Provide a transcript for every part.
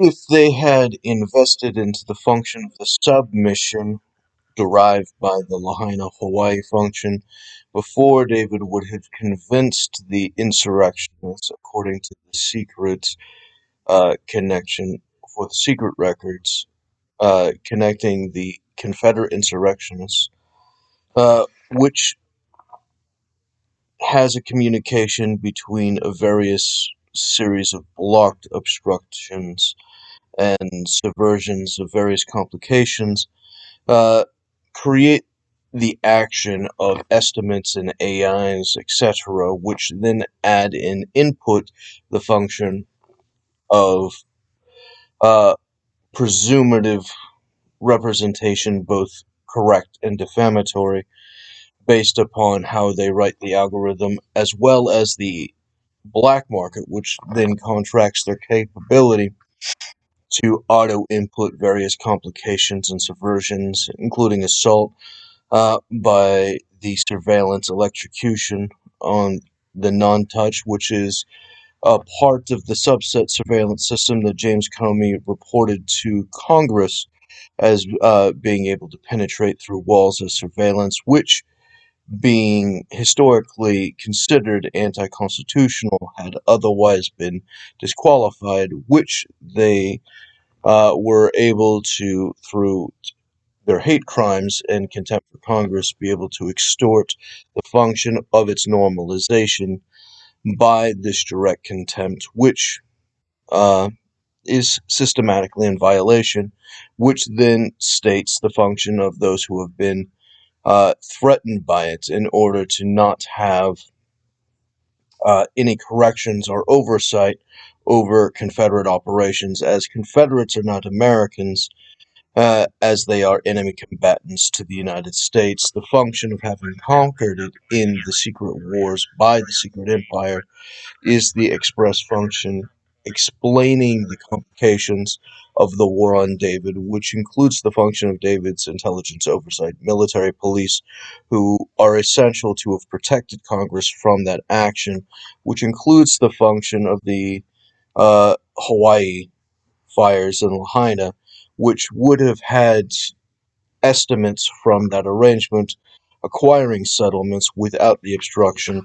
If they had invested into the function of the submission derived by the Lahaina Hawaii function before, David would have convinced the insurrectionists, according to the secret connection for the secret records, connecting the Confederate insurrectionists, which has a communication between a various series of blocked obstructions and subversions of various complications, uh, create the action of estimates and AIs, etc., which then add in input the function of uh, presumptive representation, both correct and defamatory, based upon how they write the algorithm, as well as the black market, which then contracts their capability to auto-input various complications and subversions, including assault by the surveillance electrocution on the non-touch, which is a part of the subset surveillance system that James Comey reported to Congress as being able to penetrate through walls of surveillance, which, being historically considered anti-constitutional, had otherwise been disqualified, which they were able to, through their hate crimes and contempt for Congress, be able to extort the function of its normalization by this direct contempt, which is systematically in violation, which then states the function of those who have been threatened by it in order to not have any corrections or oversight over Confederate operations, as Confederates are not Americans, as they are enemy combatants to the United States. The function of having conquered it in the secret wars by the secret empire is the express function explaining the complications of the war on David, which includes the function of David's intelligence oversight, military police, who are essential to have protected Congress from that action, which includes the function of the Hawaii fires in Lahaina, which would have had estimates from that arrangement acquiring settlements without the obstruction,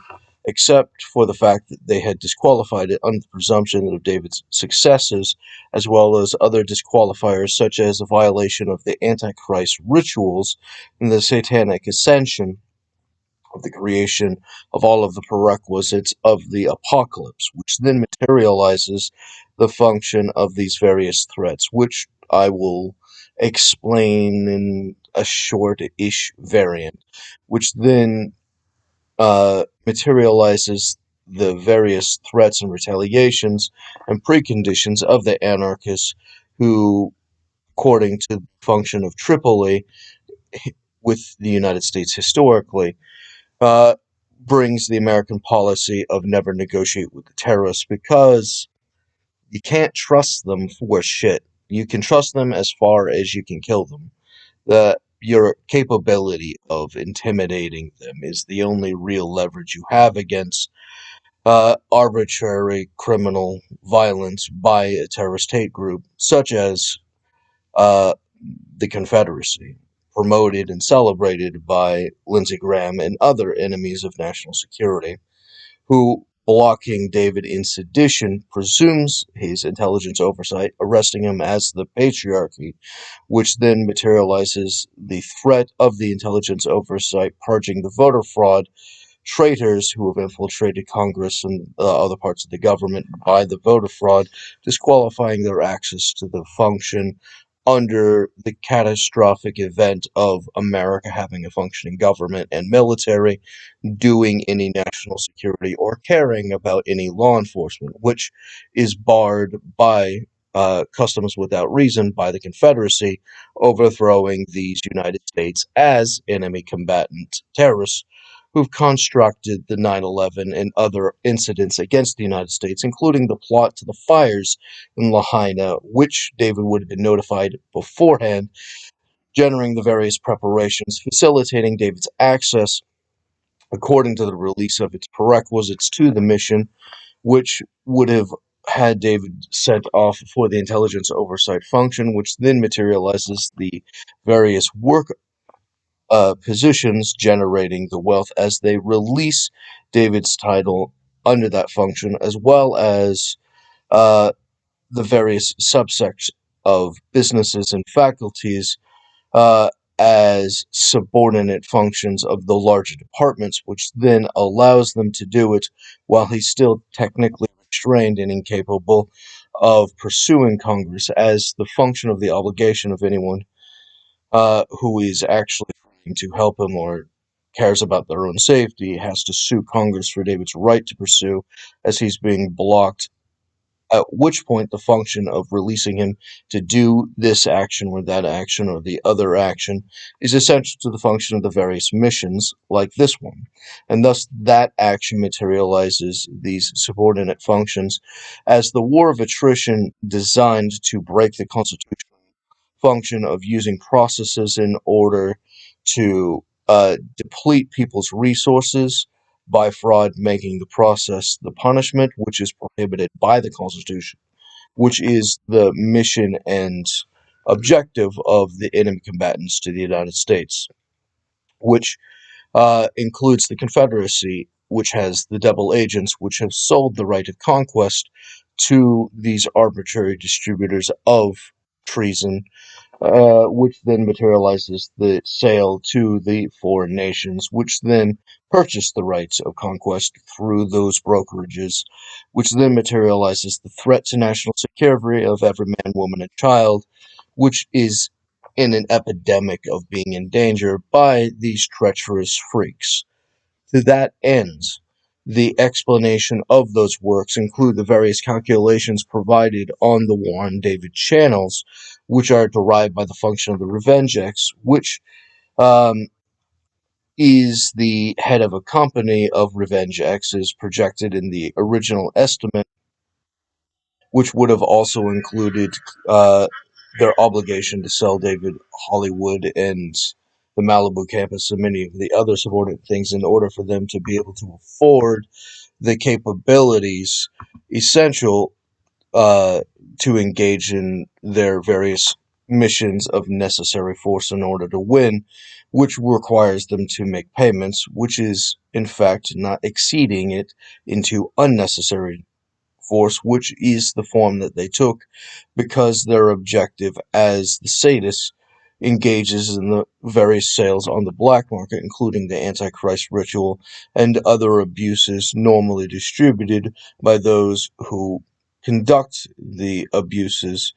except for the fact that they had disqualified it under the presumption of David's successes, as well as other disqualifiers such as a violation of the Antichrist rituals and the Satanic ascension of the creation of all of the prerequisites of the apocalypse, which then materializes the function of these various threats, which I will explain in a short-ish variant, which then materializes the various threats and retaliations and preconditions of the anarchists who, according to the function of Tripoli with the United States historically, uh, brings the American policy of never negotiate with the terrorists, because you can't trust them for shit. You can trust them as far as you can kill them. Your capability of intimidating them is the only real leverage you have against arbitrary criminal violence by a terrorist hate group, such as uh, the Confederacy, promoted and celebrated by Lindsey Graham and other enemies of national security, who, blocking David in sedition, presumes his intelligence oversight, arresting him as the patriarchy, which then materializes the threat of the intelligence oversight purging the voter fraud traitors who have infiltrated Congress and other parts of the government by the voter fraud, disqualifying their access to the function under the catastrophic event of America having a functioning government and military, doing any national security or caring about any law enforcement, which is barred by customs without reason by the Confederacy, overthrowing these United States as enemy combatant terrorists who've constructed the 9/11 and other incidents against the United States, including the plot to the fires in Lahaina, which David would have been notified beforehand, generating the various preparations, facilitating David's access according to the release of its prerequisites to the mission, which would have had David sent off for the intelligence oversight function, which then materializes the various work positions generating the wealth as they release David's title under that function, as well as uh, the various subsects of businesses and faculties uh, as subordinate functions of the larger departments, which then allows them to do it while he's still technically restrained and incapable of pursuing Congress as the function of the obligation of anyone who is actually trying to help him or cares about their own safety has to sue Congress for David's right to pursue as he's being blocked, at which point the function of releasing him to do this action or that action or the other action is essential to the function of the various missions like this one. And thus that action materializes these subordinate functions as the war of attrition designed to break the Constitution function of using processes in order to deplete people's resources by fraud, making the process the punishment, which is prohibited by the Constitution, which is the mission and objective of the enemy combatants to the United States, which includes the Confederacy, which has the double agents, which have sold the right of conquest to these arbitrary distributors of treason, which then materializes the sale to the foreign nations, which then purchase the rights of conquest through those brokerages, which then materializes the threat to national security of every man, woman, and child, which is in an epidemic of being in danger by these treacherous freaks. To that end, the explanation of those works include the various calculations provided on the Warren David channels, which are derived by the function of the Revenge X, which um, is the head of a company of Revenge X, is projected in the original estimate, which would have also included uh, their obligation to sell David Hollywood and the Malibu campus and many of the other subordinate things in order for them to be able to afford the capabilities essential uh, to engage in their various missions of necessary force in order to win, which requires them to make payments, which is in fact not exceeding it into unnecessary force, which is the form that they took because their objective as the sadists engages in the various sales on the black market, including the Antichrist ritual and other abuses normally distributed by those who conduct the abuses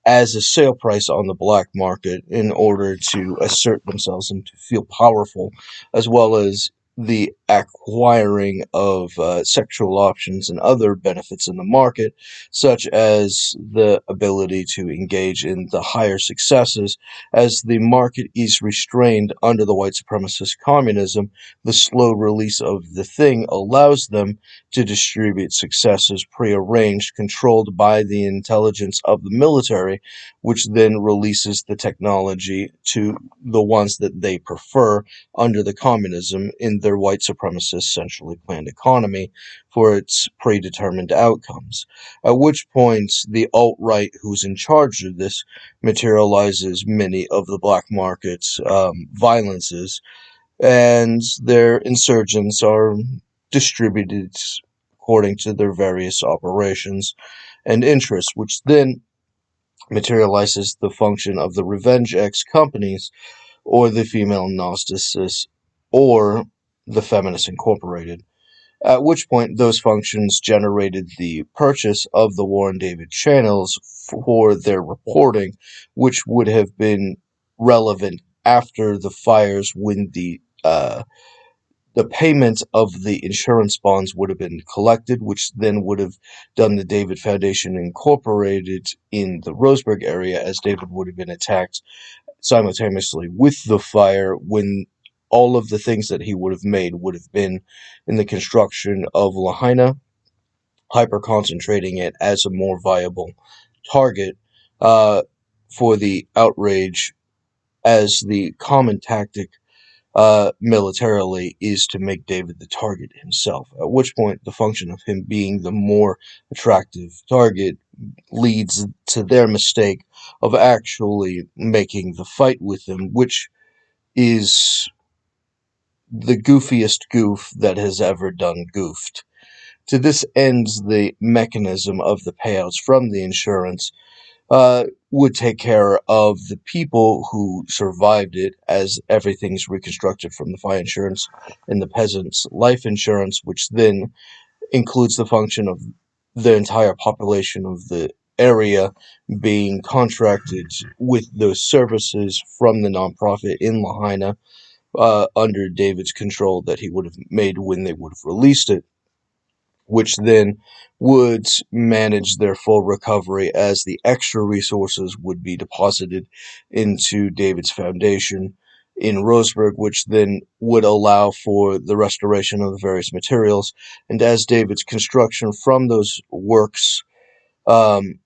as a sale price on the black market in order to assert themselves and to feel powerful, as well as the acquiring of sexual options and other benefits in the market, such as the ability to engage in the higher successes. As the market is restrained under the white supremacist communism, the slow release of the thing allows them to distribute successes prearranged, controlled by the intelligence of the military, which then releases the technology to the ones that they prefer under the communism in their white supremacist centrally planned economy for its predetermined outcomes. At which point, the alt-right who's in charge of this materializes many of the black market's violences, and their insurgents are distributed according to their various operations and interests, which then materializes the function of the Revenge X companies or the Female Gnosticists or the Feminists Incorporated. At which point, those functions generated the purchase of the Warren David channels for their reporting, which would have been relevant after the fires when the payment of the insurance bonds would have been collected, which then would have done the David Foundation Incorporated in the Roseburg area, as David would have been attacked simultaneously with the fire when all of the things that he would have made would have been in the construction of Lahaina, hyper concentrating it as a more viable target for the outrage as the common tactic militarily is to make David the target himself, at which point the function of him being the more attractive target leads to their mistake of actually making the fight with him, which is the goofiest goof that has ever done goofed. To this ends the mechanism of the payouts from the insurance would take care of the people who survived it, as everything's reconstructed from the fire insurance and the peasants' life insurance, which then includes the function of the entire population of the area being contracted with those services from the nonprofit in Lahaina under David's control that he would have made when they would have released it, which then would manage their full recovery as the extra resources would be deposited into David's foundation in Roseburg, which then would allow for the restoration of the various materials. And as David's construction from those works um,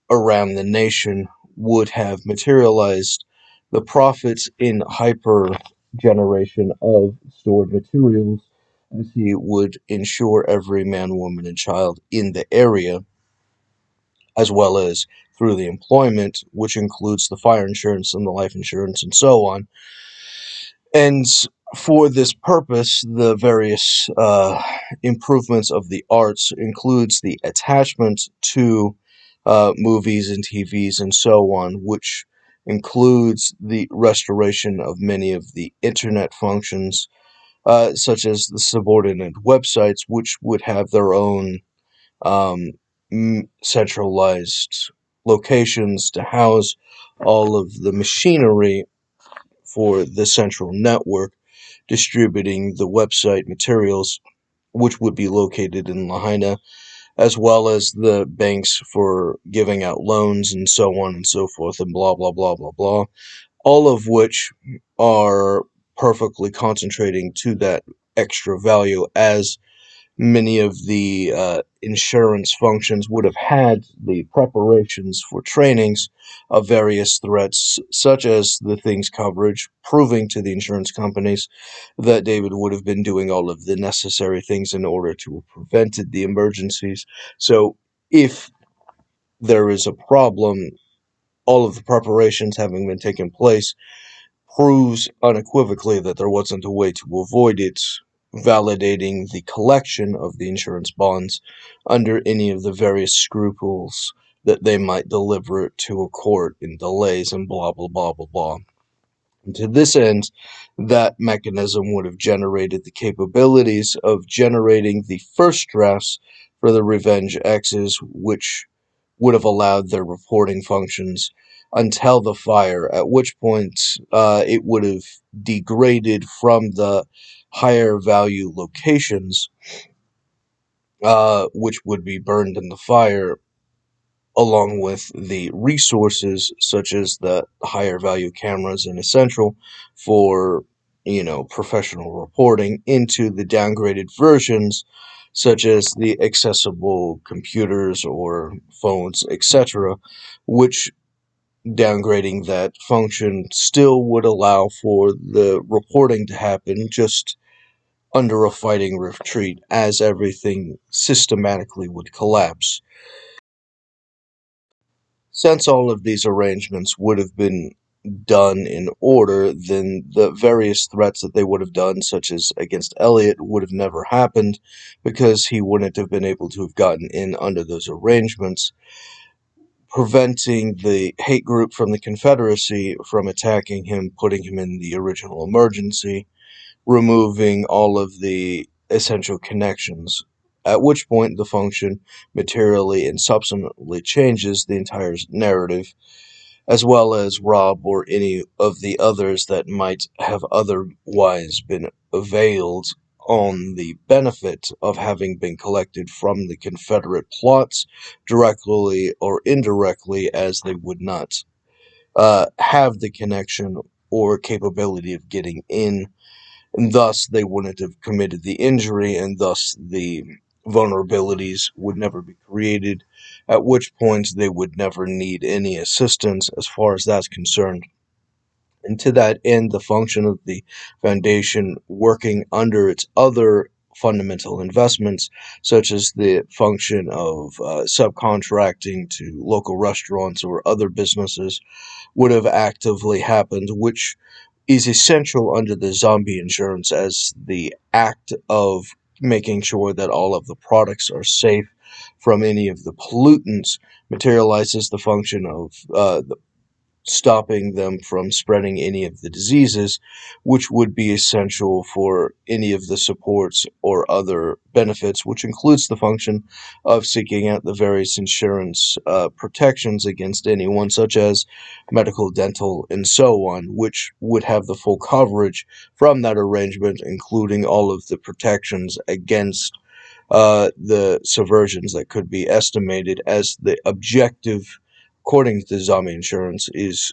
around the nation would have materialized, the profits in hyper generation of stored materials, as he would ensure every man, woman, and child in the area, as well as through the employment, which includes the fire insurance and the life insurance and so on. And for this purpose, the various improvements of the arts includes the attachment to movies and TVs and so on, which includes the restoration of many of the internet functions, such as the subordinate websites, which would have their own um, centralized locations to house all of the machinery for the central network distributing the website materials, which would be located in Lahaina, as well as the banks for giving out loans and so on and so forth, and blah, blah, blah, blah, blah. All of which are perfectly concentrating to that extra value, as many of the insurance functions would have had the preparations for trainings of various threats, such as the things coverage, proving to the insurance companies that David would have been doing all of the necessary things in order to have prevented the emergencies. So if there is a problem, all of the preparations having been taken place proves unequivocally that there wasn't a way to avoid it, validating the collection of the insurance bonds under any of the various scruples that they might deliver it to a court in delays and blah, blah, blah, blah, blah. And to this end, that mechanism would have generated the capabilities of generating the first drafts for the Revenge X's, which would have allowed their reporting functions until the fire, at which point it would have degraded from the higher value locations, which would be burned in the fire, along with the resources such as the higher value cameras and essential for professional reporting, into the downgraded versions such as the accessible computers or phones, etc., which downgrading that function still would allow for the reporting to happen, just under a fighting retreat, as everything systematically would collapse. Since all of these arrangements would have been done in order, then the various threats that they would have done, such as against Elliot, would have never happened, because he wouldn't have been able to have gotten in under those arrangements, preventing the hate group from the Confederacy from attacking him, putting him in the original emergency, removing all of the essential connections, at which point the function materially and substantially changes the entire narrative, as well as Rob or any of the others that might have otherwise been availed on the benefit of having been collected from the Confederate plots, directly or indirectly, as they would not have the connection or capability of getting in, and thus they wouldn't have committed the injury, and thus the vulnerabilities would never be created, at which point they would never need any assistance as far as that's concerned. And to that end, the function of the foundation working under its other fundamental investments, such as the function of subcontracting to local restaurants or other businesses, would have actively happened, which is essential under the zombie insurance as the act of making sure that all of the products are safe from any of the pollutants materializes the function of stopping them from spreading any of the diseases, which would be essential for any of the supports or other benefits, which includes the function of seeking out the various insurance protections against anyone, such as medical, dental, and so on, which would have the full coverage from that arrangement, including all of the protections against the subversions that could be estimated as the objective, according to zombie insurance, is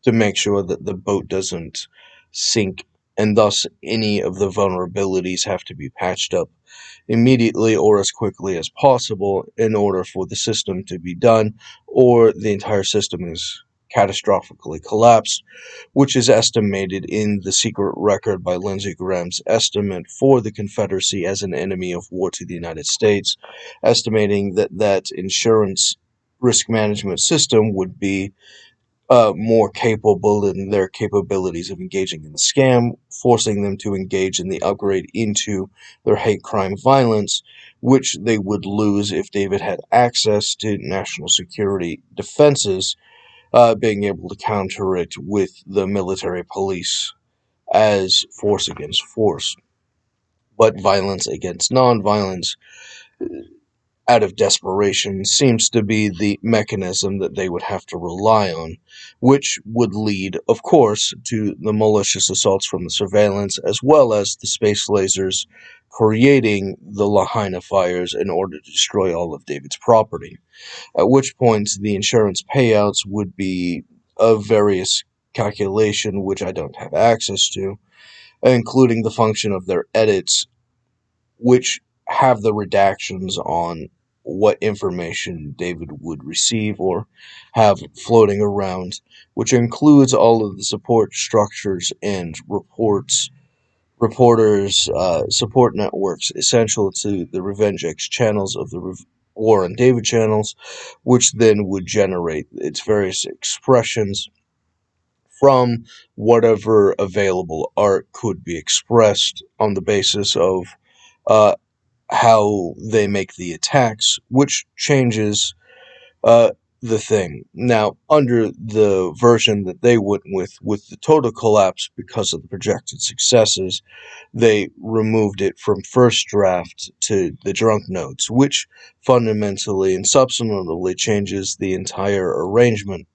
to make sure that the boat doesn't sink, and thus any of the vulnerabilities have to be patched up immediately or as quickly as possible in order for the system to be done, or the entire system is catastrophically collapsed, which is estimated in the secret record by Lindsey Graham's estimate for the Confederacy as an enemy of war to the United States, estimating that that insurance risk management system would be more capable in their capabilities of engaging in the scam, forcing them to engage in the upgrade into their hate crime violence, which they would lose if David had access to national security defenses, being able to counter it with the military police as force against force. But violence against non-violence out of desperation seems to be the mechanism that they would have to rely on, which would lead, of course, to the malicious assaults from the surveillance, as well as the space lasers creating the Lahaina fires in order to destroy all of David's property, at which point the insurance payouts would be of various calculation, which I don't have access to, including the function of their edits, which have the redactions on what information David would receive or have floating around, which includes all of the support structures and reporters, support networks essential to the Revenge X channels of the War on David channels, which then would generate its various expressions from whatever available art could be expressed on the basis of uh, how they make the attacks, which changes uh, the thing. Now, under the version that they went with the total collapse because of the projected successes, they removed it from first draft to the drunk notes, which fundamentally and substantively changes the entire arrangement,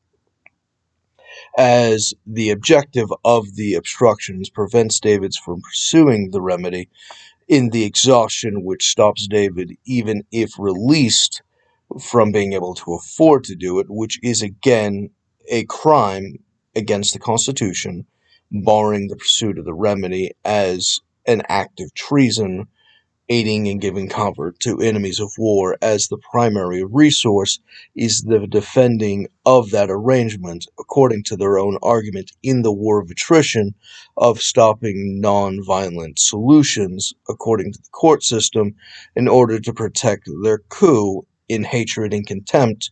as the objective of the obstructions prevents Davids from pursuing the remedy in the exhaustion which stops David, even if released, from being able to afford to do it, which is again a crime against the Constitution, barring the pursuit of the remedy as an act of treason, aiding and giving comfort to enemies of war, as the primary resource is the defending of that arrangement, according to their own argument in the war of attrition, of stopping non-violent solutions, according to the court system, in order to protect their coup in hatred and contempt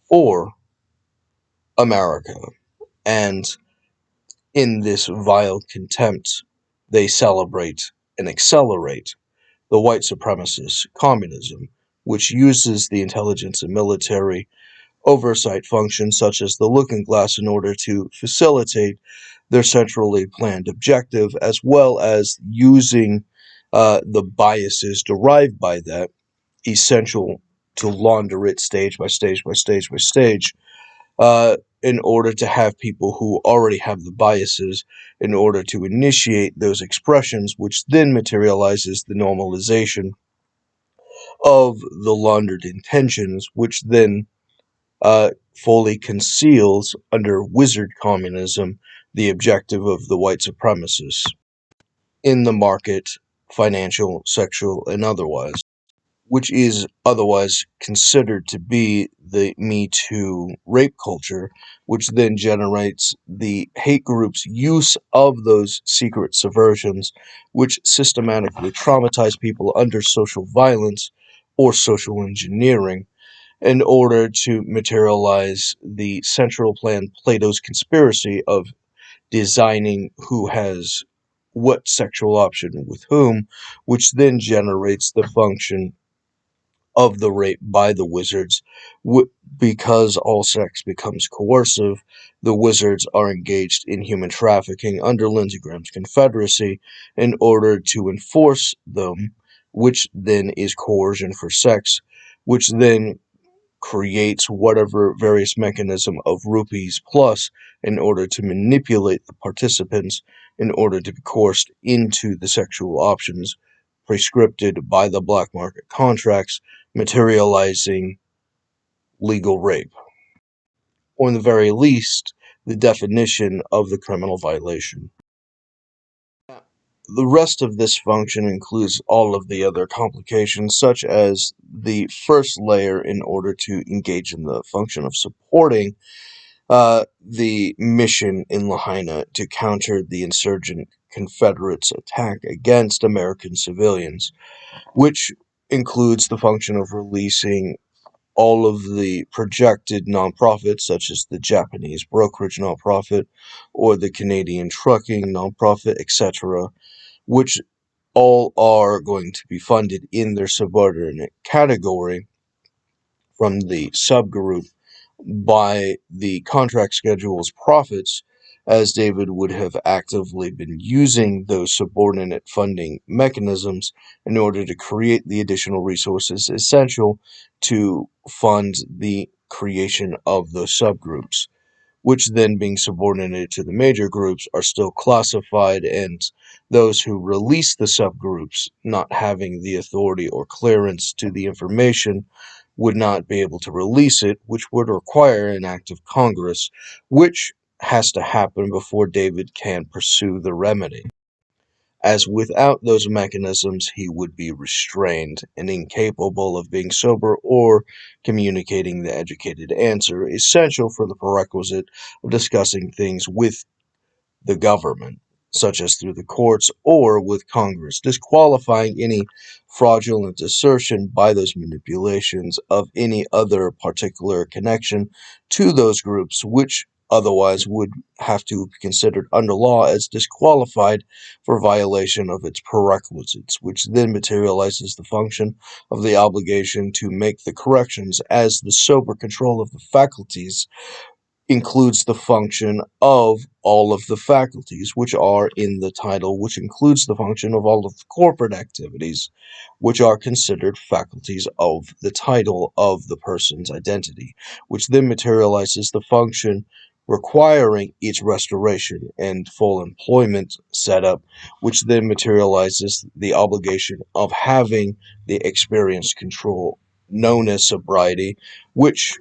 for America. And in this vile contempt, they celebrate and accelerate the White Supremacist Communism, which uses the intelligence and military oversight functions such as the looking glass in order to facilitate their centrally planned objective, as well as using the biases derived by that, essential to launder it stage by stage by stage by stage, in order to have people who already have the biases in order to initiate those expressions, which then materializes the normalization of the laundered intentions, which then fully conceals under wizard communism the objective of the white supremacists in the market, financial, sexual, and otherwise. which is otherwise considered to be the Me Too rape culture, which then generates the hate group's use of those secret subversions, which systematically traumatize people under social violence or social engineering in order to materialize the central plan Plato's conspiracy of designing who has what sexual option with whom, which then generates the function of the rape by the wizards. Because all sex becomes coercive, the wizards are engaged in human trafficking under Lindsey Graham's Confederacy in order to enforce them, which then is coercion for sex, which then creates whatever various mechanism of rupees plus in order to manipulate the participants in order to be coerced into the sexual options prescripted by the black market contracts, materializing legal rape, or in the very least, the definition of the criminal violation. The rest of this function includes all of the other complications, such as the first layer in order to engage in the function of supporting the mission in Lahaina to counter the insurgent Confederates' attack against American civilians, which includes the function of releasing all of the projected nonprofits, such as the Japanese brokerage nonprofit or the Canadian trucking nonprofit, etc., which all are going to be funded in their subordinate category from the subgroup by the contract schedule's profits, as David would have actively been using those subordinate funding mechanisms in order to create the additional resources essential to fund the creation of those subgroups, which then being subordinated to the major groups are still classified, and those who release the subgroups not having the authority or clearance to the information would not be able to release it, which would require an act of Congress, which has to happen before David can pursue the remedy, as without those mechanisms he would be restrained and incapable of being sober or communicating the educated answer essential for the prerequisite of discussing things with the government, such as through the courts or with Congress, disqualifying any fraudulent assertion by those manipulations of any other particular connection to those groups, which otherwise would have to be considered under law as disqualified for violation of its prerequisites, which then materializes the function of the obligation to make the corrections, as the sober control of the faculties includes the function of all of the faculties, which are in the title, which includes the function of all of the corporate activities, which are considered faculties of the title of the person's identity, which then materializes the function requiring its restoration and full employment setup, which then materializes the obligation of having the experienced control known as sobriety, which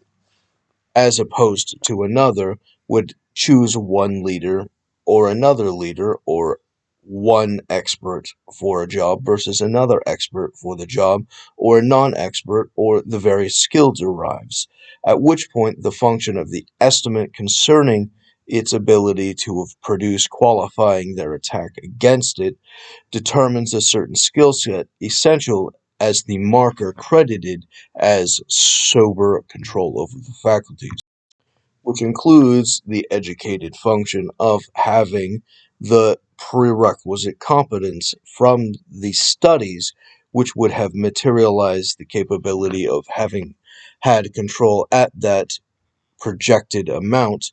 as opposed to another, would choose one leader or another leader, or one expert for a job versus another expert for the job, or a non-expert, or the various skills arrives, at which point the function of the estimate concerning its ability to have produced qualifying their attack against it determines a certain skill set essential as the marker credited as sober control over the faculties, which includes the educated function of having the prerequisite competence from the studies which would have materialized the capability of having had control at that projected amount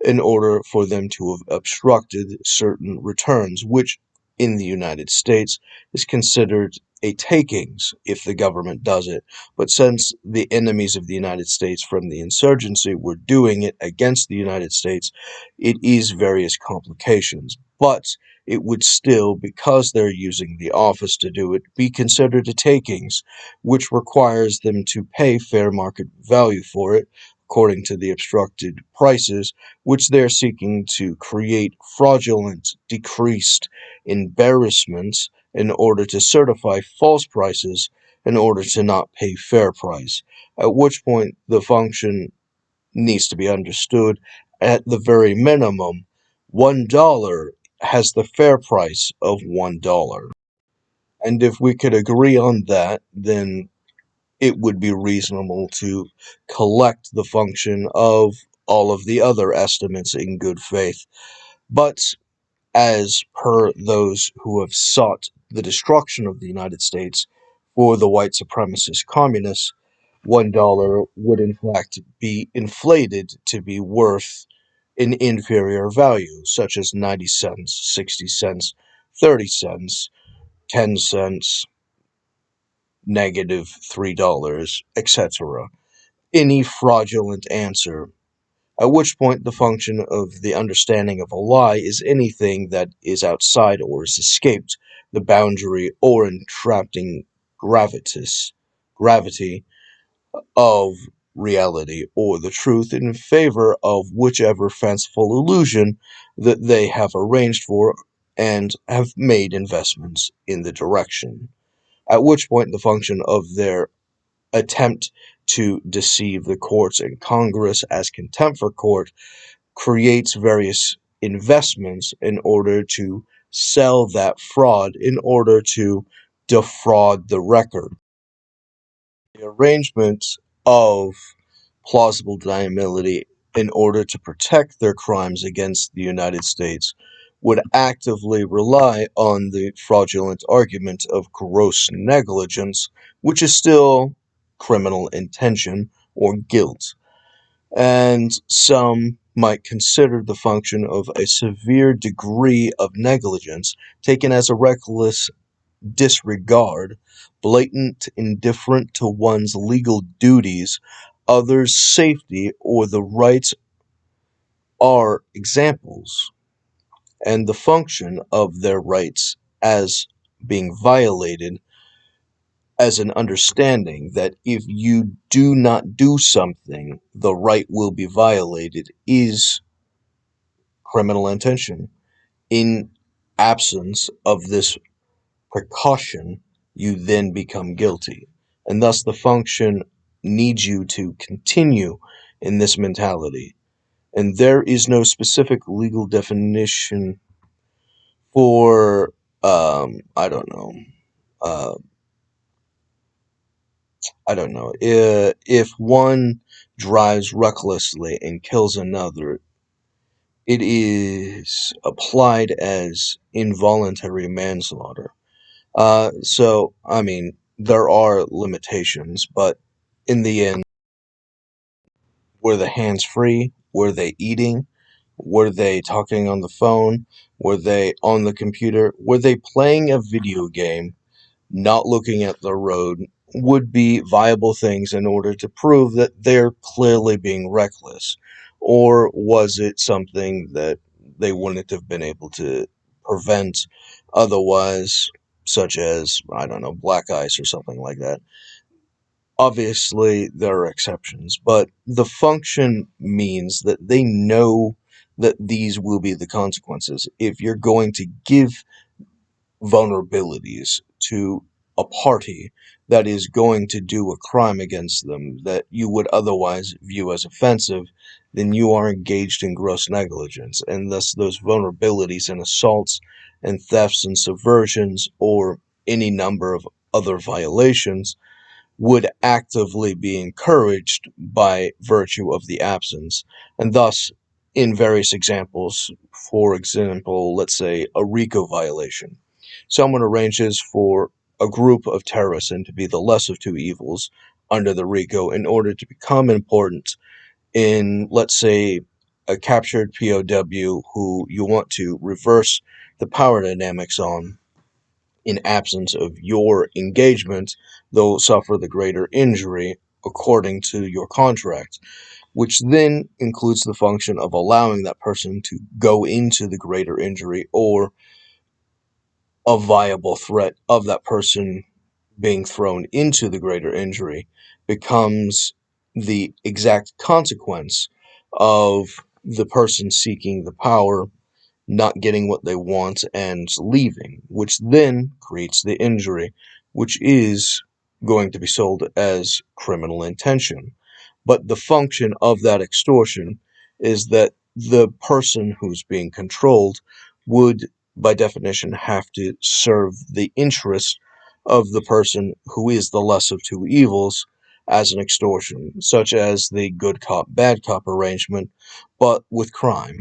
in order for them to have obstructed certain returns, which in the United States is considered a takings if the government does it. But since the enemies of the United States from the insurgency were doing it against the United States, it is various complications. But it would still, because they're using the office to do it, be considered a takings, which requires them to pay fair market value for it, according to the obstructed prices, which they're seeking to create fraudulent, decreased embarrassments in order to certify false prices, in order to not pay fair price, at which point the function needs to be understood. At the very minimum, $1 has the fair price of $1. And if we could agree on that, then it would be reasonable to collect the function of all of the other estimates in good faith. But as per those who have sought the destruction of the United States for the white supremacist communists, $1 would in fact be inflated to be worth an inferior value, such as 90 cents, 60 cents, 30 cents, 10 cents, -$3, etc. Any fraudulent answer, at which point the function of the understanding of a lie is anything that is outside or has escaped the boundary or entrapping gravity of reality or the truth in favor of whichever fanciful illusion that they have arranged for and have made investments in the direction. At which point the function of their attempt to deceive the courts and Congress as contempt for court creates various investments in order to sell that fraud, in order to defraud the record. The arrangement of plausible deniability in order to protect their crimes against the United States would actively rely on the fraudulent argument of gross negligence, which is still criminal intention or guilt. And some might consider the function of a severe degree of negligence taken as a reckless disregard, blatant indifference to one's legal duties, others' safety, or the rights are examples, and the function of their rights as being violated as an understanding that if you do not do something, the right will be violated is criminal intention. In absence of this precaution, you then become guilty. And thus the function needs you to continue in this mentality. And there is no specific legal definition for, I don't know, uh, if one drives recklessly and kills another, it is applied as involuntary manslaughter. So, I mean, there are limitations, but in the end, were the hands free? Were they eating? Were they talking on the phone? Were they on the computer? Were they playing a video game, not looking at the road? Would be viable things in order to prove that they're clearly being reckless? Or was it something that they wouldn't have been able to prevent otherwise, such as, I don't know, black ice or something like that? Obviously, there are exceptions, but the function means that they know that these will be the consequences. If you're going to give vulnerabilities to a party that is going to do a crime against them that you would otherwise view as offensive, then you are engaged in gross negligence, and thus those vulnerabilities and assaults and thefts and subversions or any number of other violations would actively be encouraged by virtue of the absence. And thus, in various examples, for example, let's say a RICO violation, someone arranges for a group of terrorists and to be the less of two evils under the RICO in order to become important in, let's say, a captured POW who you want to reverse the power dynamics on. In absence of your engagement, they'll suffer the greater injury according to your contract, which then includes the function of allowing that person to go into the greater injury or a viable threat of that person being thrown into the greater injury becomes the exact consequence of the person seeking the power not getting what they want and leaving, which then creates the injury, which is going to be sold as criminal intention. But the function of that extortion is that the person who's being controlled would, by definition, have to serve the interest of the person who is the less of two evils as an extortion, such as the good cop, bad cop arrangement, but with crime.